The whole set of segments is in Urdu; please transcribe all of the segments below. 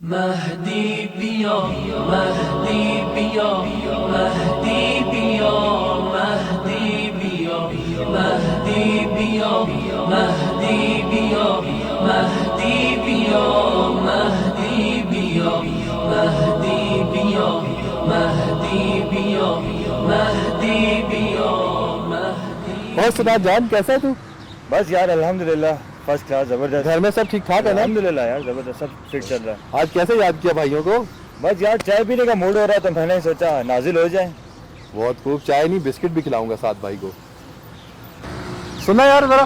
مہدی پیا مہدی پیا مہدی پیا مہدی پیا مہدی پیا مہدی پیا مہدی پیا مہدی پیا مہدی پیا مہدی پیا مہدی پیا مہدی. اور سنا جان، کیسا ہے تو؟ بس یار الحمدللہ فرسٹ کلاس زبردست. گھر میں سب ٹھیک ٹھاک ہے نا؟ الحمدللہ یار زبردست سب فٹ چل رہا ہے. آج کیسے یاد کیا بھائیوں کو؟ بس یار چائے پینے کا موڈ ہو رہا ہے تو میں نے سوچا نازل ہو جائیں. بہت خوب. چائے نہیں بسکٹ بھی کھلاؤں گا ساتھ بھائی کو. سننا یار ذرا.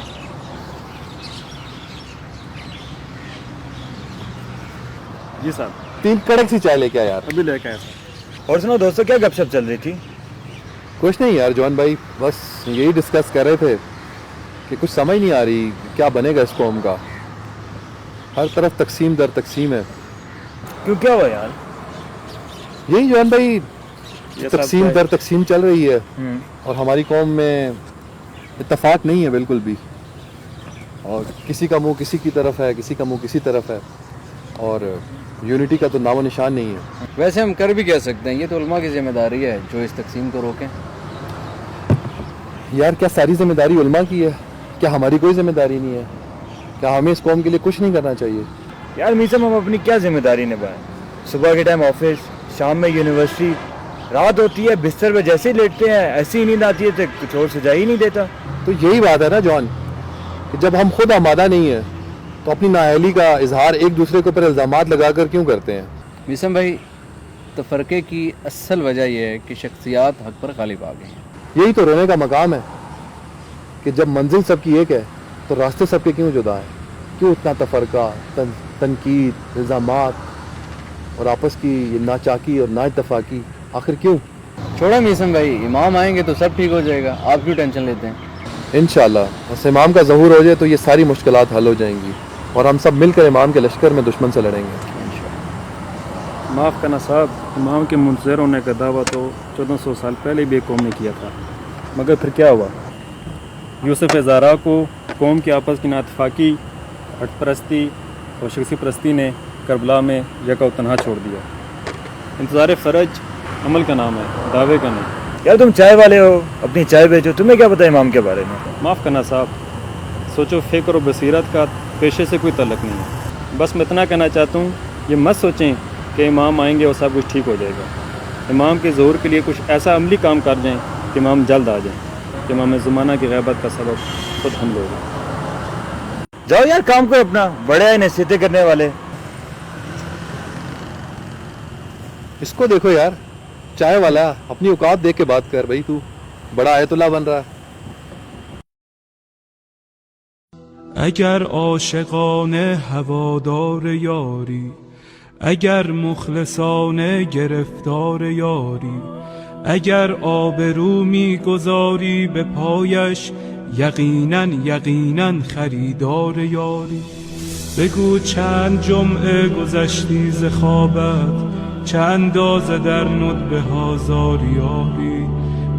جی صاحب 3 کڑک سی چائے لے کے آیا یار. ابھی لے کے آیا صاحب. اور سنو دوستو کیا گپ شپ چل رہی تھی؟ کچھ نہیں یار جوان بھائی، بس یہی ڈسکس کر رہے تھے کہ کچھ سمجھ نہیں آ رہی کیا بنے گا اس قوم کا. ہر طرف تقسیم در تقسیم ہے. کیوں کیا ہوا یار؟ یہی جوان بھائی یہ صاحب تقسیم چائے. در تقسیم چل رہی ہے اور ہماری قوم میں اتفاق نہیں ہے بالکل بھی. اور کسی کا منہ کسی کی طرف ہے، کسی کا منہ کسی طرف ہے، اور یونٹی کا تو نام و نشان نہیں ہے. ویسے ہم کر بھی کہہ سکتے ہیں، یہ تو علماء کی ذمہ داری ہے جو اس تقسیم کو روکیں. یار کیا ساری ذمہ داری علماء کی ہے؟ کیا ہماری کوئی ذمہ داری نہیں ہے؟ کیا ہمیں اس قوم کے لیے کچھ نہیں کرنا چاہیے؟ یار میسم ہم اپنی کیا ذمہ داری نبھائیں؟ صبح کے ٹائم آفس، شام میں یونیورسٹی، رات ہوتی ہے بستر پہ جیسے ہی لیٹتے ہیں ایسی ہی نیند آتی ہے تو کچھ اور سجائی ہی نہیں دیتا. تو یہی بات ہے نا جان، کہ جب ہم خود آمادہ نہیں ہیں تو اپنی نااہلی کا اظہار ایک دوسرے کے اوپر الزامات لگا کر کیوں کرتے ہیں؟ میسم بھائی، تفرقے کی اصل وجہ یہ ہے کہ شخصیات حق پر غالب آ گئی ہیں. یہی تو رونے کا مقام ہے کہ جب منزل سب کی ایک ہے تو راستے سب کے کیوں جدا ہیں؟ کیوں اتنا تفرقہ، تنقید، الزامات اور آپس کی یہ ناچاکی اور نا اتفاقی؟ آخر کیوں؟ چھوڑا میسم بھائی، امام آئیں گے تو سب ٹھیک ہو جائے گا. آپ کیوں ٹینشن لیتے ہیں؟ انشاءاللہ بس امام کا ظہور ہو جائے تو یہ ساری مشکلات حل ہو جائیں گی اور ہم سب مل کر امام کے لشکر میں دشمن سے لڑیں گے. معاف کرنا صاحب، امام کے منتظر ہونے کا دعویٰ تو 1400 سال پہلے بھی قوم نے کیا تھا، مگر پھر کیا ہوا؟ یوسف زارا کو قوم کی آپس کی ناتفاقی، ہٹ پرستی اور شخصی پرستی نے کربلا میں یکا و تنہا چھوڑ دیا. انتظار فرج عمل کا نام ہے، دعوے کا نہیں. یار تم چائے والے ہو، اپنی چائے بیچو، تمہیں کیا پتا امام کے بارے میں؟ معاف کرنا صاحب، سوچو فکر و بصیرت کا پیشے سے کوئی تعلق نہیں ہے. بس میں اتنا کہنا چاہتا ہوں، یہ مت سوچیں کہ امام آئیں گے اور سب کچھ ٹھیک ہو جائے گا. امام کے ظہور کے لیے کچھ ایسا عملی کام کر جائیں کہ امام جلد آ جائیں. کہ امام زمانہ کی غیبت کا سبب خود ہم لوگ ہیں. جاؤ یار کام کرو اپنا، بڑے ہیں نصیحتیں کرنے والے. اس کو دیکھو یار، چائے والا، اپنی اوقات دیکھ کے بات کر بھائی. تو بڑا آیت اللہ بن رہا ہے. اگر عاشقانه هوادار یاری، اگر مخلصانه گرفتار یاری، اگر آبرو میگذاری به پایش، یقینا یقینا خریدار یاری. بگو چند جمعه گذشتی ز خوابت، چه اندازه در ندبه ها زاری یاری،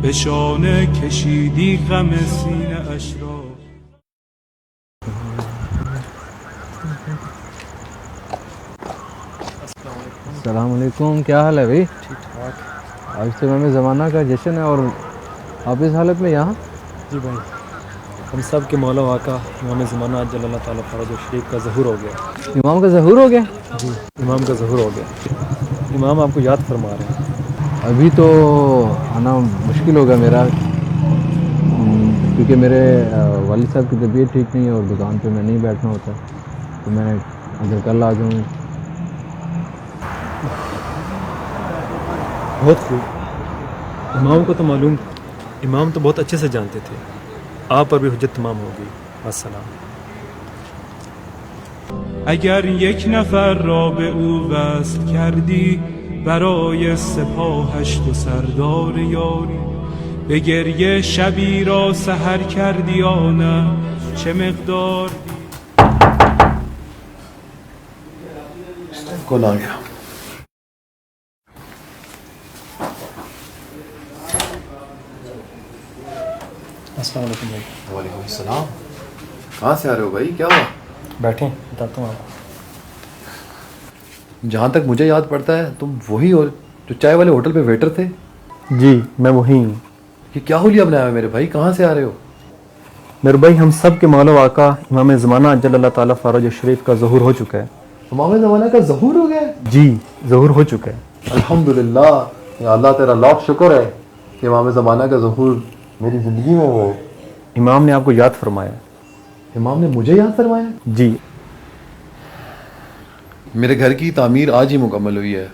به شانه کشیدی غم سینه اش را. السلام علیکم، کیا حال ہے بھائی؟ ٹھیک ٹھاک. آج تو امام زمانہ کا جشن ہے اور آپ اس حالت میں یہاں؟ جی بھائی، ہم سب کے مولا آقا امام زمانہ جل اللہ تعالیٰ فرج شریف کا ظہور ہو گیا. امام کا ظہور ہو گیا؟ جی امام کا ظہور ہو گیا. امام آپ کو یاد فرما رہے ہیں. ابھی تو آنا مشکل ہوگا میرا، کیونکہ میرے والد صاحب کی طبیعت ٹھیک نہیں ہے اور دکان پہ میں نہیں بیٹھنا ہوتا، تو میں اگر کل آ جاؤں. بہت خوب. امام کو تو معلوم تھا، امام تو بہت اچھے سے جانتے تھے آپ پر بھی حجت تمام ہوگی. السلام. اگر یک نفر را به او وصل کردی، برای سپاهش تو سردار یاری. به گریه شبی را سحر کردی یا نه، چه مقدار کل آ گیا. السلام علیکم بھائی. وعلیکم السلام. کہاں سے آ رہے ہو بھائی؟ کیا ہوا؟ بیٹھیں بتاتا ہوں آپ. جہاں تک مجھے یاد پڑتا ہے تم وہی ہو جو چائے والے ہوٹل پہ ویٹر تھے. جی میں وہی ہوں. یہ کیا حلیہ بنایا ہے میرے بھائی, کہاں سے آ رہے ہو؟ میرے بھائی ہم سب کے مولا و آقا امام زمانہ اجل اللہ تعالیٰ فرج شریف کا ظہور ہو چکا ہے. امام زمانہ کا ظہور ہو گیا ہے؟ جی ظہور ہو چکا ہے. الحمدللہ, یا اللہ تیرا لاکھ شکر ہے کہ امام زمانہ کا ظہور میری زندگی میں ہوا ہے. امام نے آپ کو یاد فرمایا. امام نے مجھے یاد فرمایا؟ جی. میرے گھر کی تعمیر آج ہی مکمل ہوئی ہے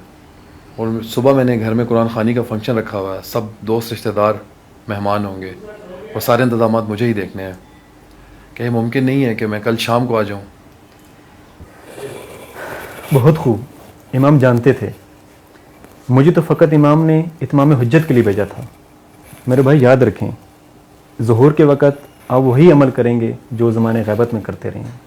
اور صبح میں نے گھر میں قرآن خوانی کا فنکشن رکھا ہوا ہے. سب دوست رشتہ دار مہمان ہوں گے اور سارے انتظامات مجھے ہی دیکھنے ہیں. کہ یہ ممکن نہیں ہے کہ میں کل شام کو آ جاؤں. بہت خوب. امام جانتے تھے. مجھے تو فقط امام نے اتمام حجت کے لیے بھیجا تھا. میرے بھائی یاد رکھیں, ظہور کے وقت آپ وہی عمل کریں گے جو زمانے غیبت میں کرتے رہے ہیں.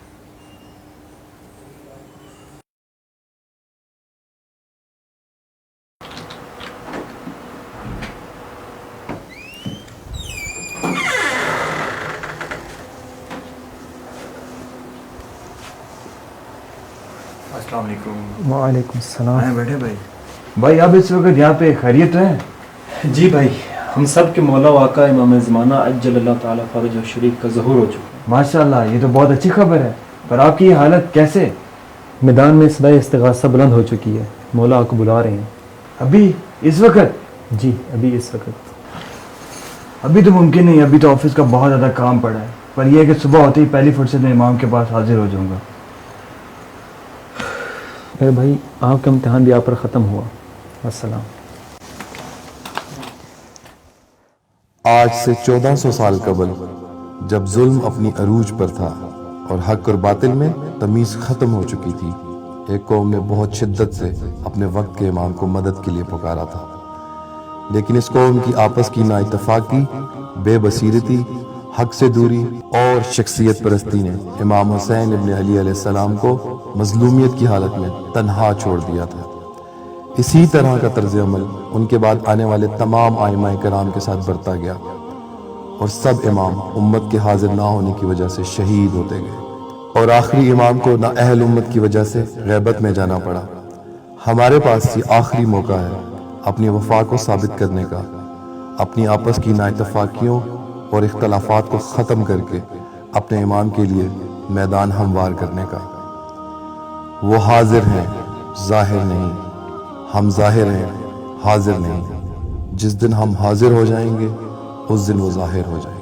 السلام علیکم. وعلیکم السلام. بیٹھے بھائی. بھائی آپ اس وقت یہاں پہ خیریت ہیں؟ جی بھائی, ہم سب کے مولا و آقا امام زمانہ اجل اللہ تعالیٰ فرج شریف کا ظہور ہو چکا ہے. ماشاء اللہ, یہ تو بہت اچھی خبر ہے. پر آپ کی یہ حالت کیسے؟ میدان میں صدائے استغاثہ بلند ہو چکی ہے. مولا آپ کو بلا رہے ہیں. ابھی اس وقت؟ جی ابھی اس وقت. ابھی تو ممکن نہیں, ابھی تو آفس کا بہت زیادہ کام پڑا ہے. پر یہ ہے کہ صبح ہوتے ہی پہلی فرصت میں امام کے پاس حاضر ہو جاؤں گا. میرے بھائی آپ کا امتحان بھی آپ پر ختم ہوا. السلام. آج سے 1400 سال قبل جب ظلم اپنی عروج پر تھا اور حق اور باطل میں تمیز ختم ہو چکی تھی, ایک قوم نے بہت شدت سے اپنے وقت کے امام کو مدد کے لیے پکارا تھا. لیکن اس قوم کی آپس کی نا اتفاقی, بے بصیرتی, حق سے دوری اور شخصیت پرستی نے امام حسین ابن علی علیہ السلام کو مظلومیت کی حالت میں تنہا چھوڑ دیا تھا. اسی طرح کا طرز عمل ان کے بعد آنے والے تمام ائمہ کرام کے ساتھ برتا گیا اور سب امام امت کے حاضر نہ ہونے کی وجہ سے شہید ہوتے گئے اور آخری امام کو نااہل امت کی وجہ سے غیبت میں جانا پڑا. ہمارے پاس یہ آخری موقع ہے اپنی وفا کو ثابت کرنے کا, اپنی آپس کی نا اتفاقیوں اور اختلافات کو ختم کر کے اپنے امام کے لیے میدان ہموار کرنے کا. وہ حاضر ہیں, ظاہر نہیں. ہم ظاہر ہیں, حاضر نہیں. جس دن ہم حاضر ہو جائیں گے اس دن وہ ظاہر ہو جائیں گے.